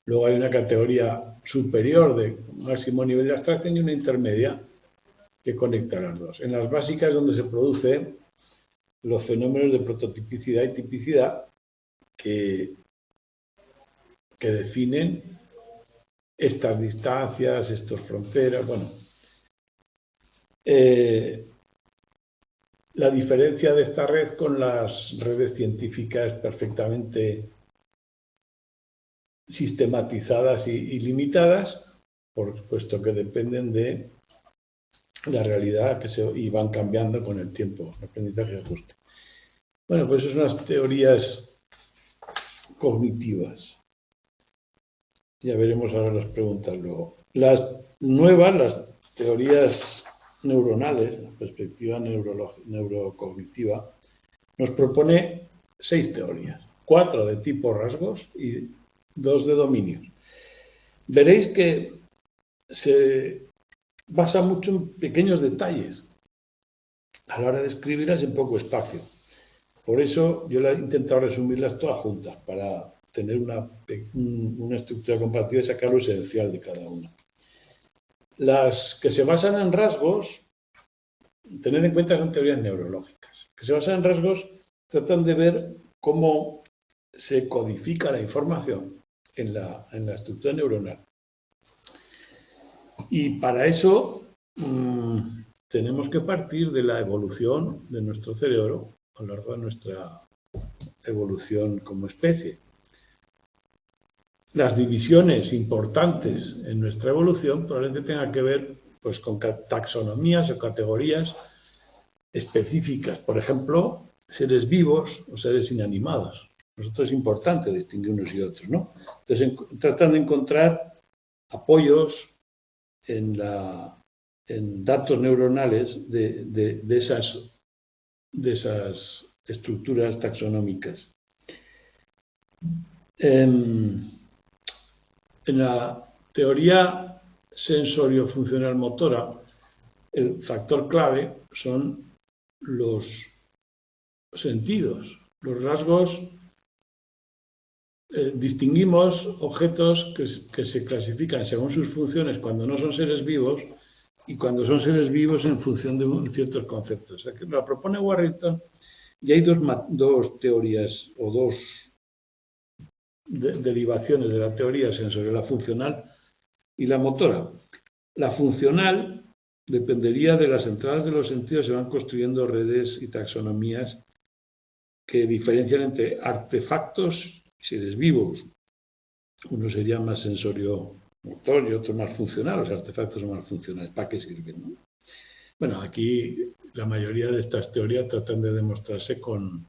Luego hay una categoría superior de máximo nivel de abstracción y una intermedia que conecta las dos. En las básicas es donde se producen los fenómenos de prototipicidad y tipicidad que definen estas distancias, estas fronteras, bueno. La diferencia de esta red con las redes científicas perfectamente sistematizadas y limitadas, puesto que dependen de la realidad y van cambiando con el tiempo, el aprendizaje ajuste. Bueno, pues son unas teorías cognitivas. Ya veremos ahora las preguntas luego. Las nuevas, las teorías neuronales, la perspectiva neurocognitiva, nos propone 6 teorías, 4 de tipo rasgos y 2 de dominios. Veréis que se basa mucho en pequeños detalles a la hora de escribirlas en poco espacio. Por eso yo he intentado resumirlas todas juntas para tener una estructura comparativa y sacar lo esencial de cada una. Las que se basan en rasgos, tener en cuenta que son teorías neurológicas, que se basan en rasgos, tratan de ver cómo se codifica la información en la estructura neuronal. Y para eso tenemos que partir de la evolución de nuestro cerebro a lo largo de nuestra evolución como especie. Las divisiones importantes en nuestra evolución probablemente tengan que ver pues, con taxonomías o categorías específicas. Por ejemplo, seres vivos o seres inanimados. Nosotros es importante distinguir unos y otros, ¿no? Entonces, tratan de encontrar apoyos en datos neuronales de esas estructuras taxonómicas. En la teoría sensorio-funcional motora, el factor clave son los sentidos. Los rasgos, distinguimos objetos que se clasifican según sus funciones cuando no son seres vivos y cuando son seres vivos en función de ciertos conceptos. O sea, que la propone Warrington y hay dos teorías o dos derivaciones de la teoría sensorial, la funcional y la motora. La funcional dependería de las entradas de los sentidos, se van construyendo redes y taxonomías que diferencian entre artefactos y seres vivos. Uno sería más sensorio-motor y otro más funcional. Los artefactos son más funcionales. ¿Para qué sirven, no? Bueno, aquí la mayoría de estas teorías tratan de demostrarse con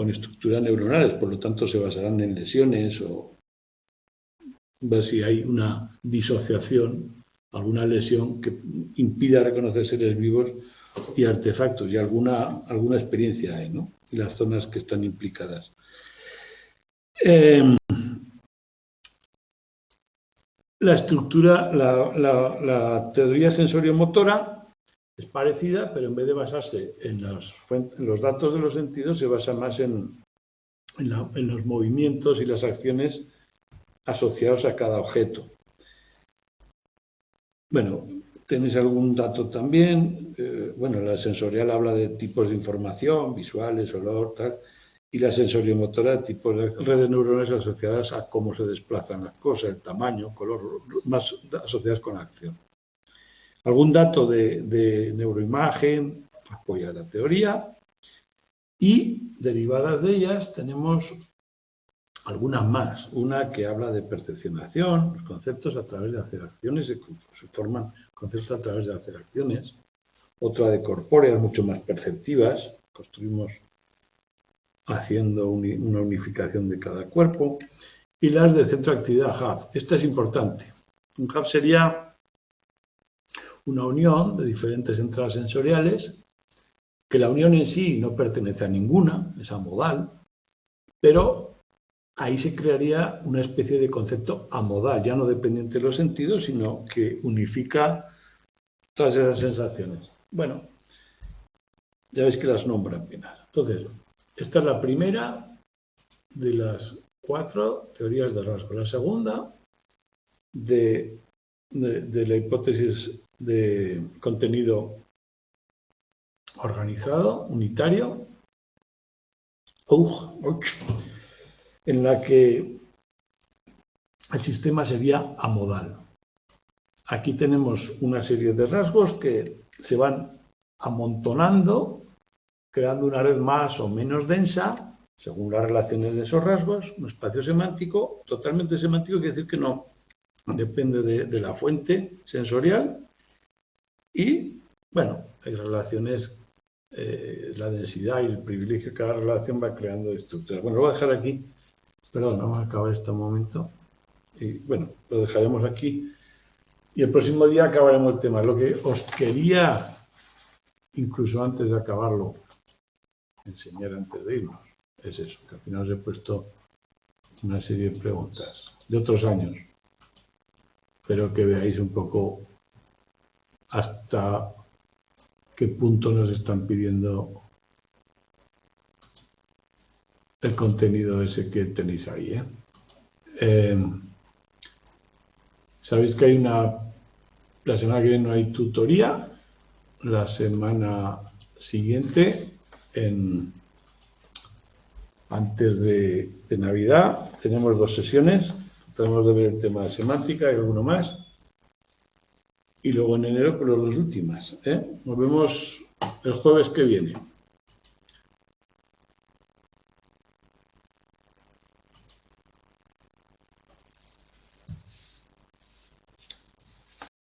estructuras neuronales, por lo tanto se basarán en lesiones o ver si hay una disociación, alguna lesión que impida reconocer seres vivos y artefactos, y alguna experiencia hay, ¿no? Y las zonas que están implicadas. La estructura, la teoría sensorio-motora Es parecida, pero en vez de basarse en los datos de los sentidos, se basa más en los movimientos y las acciones asociados a cada objeto. Bueno, ¿tenéis algún dato también? Bueno, la sensorial habla de tipos de información, visuales, olor, tal, y la sensoriomotora, tipos de redes neuronales asociadas a cómo se desplazan las cosas, el tamaño, color, más asociadas con la acción. Algún dato de neuroimagen apoya la teoría y derivadas de ellas tenemos algunas más. Una que habla de percepción-acción, los conceptos a través de hacer acciones, se forman conceptos a través de hacer acciones. Otra de corpóreas, mucho más perceptivas, construimos haciendo una unificación de cada cuerpo. Y las de centro de actividad hub. Esta es importante. Un hub sería una unión de diferentes entradas sensoriales, que la unión en sí no pertenece a ninguna, es amodal, pero ahí se crearía una especie de concepto amodal, ya no dependiente de los sentidos, sino que unifica todas esas sensaciones. Bueno, ya veis que las nombran apenas. Entonces, esta es la primera de las 4 teorías de rasgo. La segunda, de la hipótesis de contenido organizado, unitario, en la que el sistema sería amodal. Aquí tenemos una serie de rasgos que se van amontonando, creando una red más o menos densa, según las relaciones de esos rasgos. Un espacio semántico, totalmente semántico, quiere decir que no depende de la fuente sensorial. Y, bueno, hay relaciones, la densidad y el privilegio que cada relación va creando estructuras. Bueno, lo voy a dejar aquí. Perdón, vamos a acabar este momento. Y, bueno, lo dejaremos aquí. Y el próximo día acabaremos el tema. Lo que os quería, incluso antes de acabarlo, enseñar antes de irnos, es eso, que al final os he puesto una serie de preguntas de otros años, pero que veáis un poco hasta qué punto nos están pidiendo el contenido ese que tenéis ahí. Sabéis que hay la semana que viene no hay tutoría, la semana siguiente, antes de Navidad, tenemos 2 sesiones, tenemos de ver el tema de semántica y alguno más, y luego en enero por las 2 últimas. Nos vemos el jueves que viene.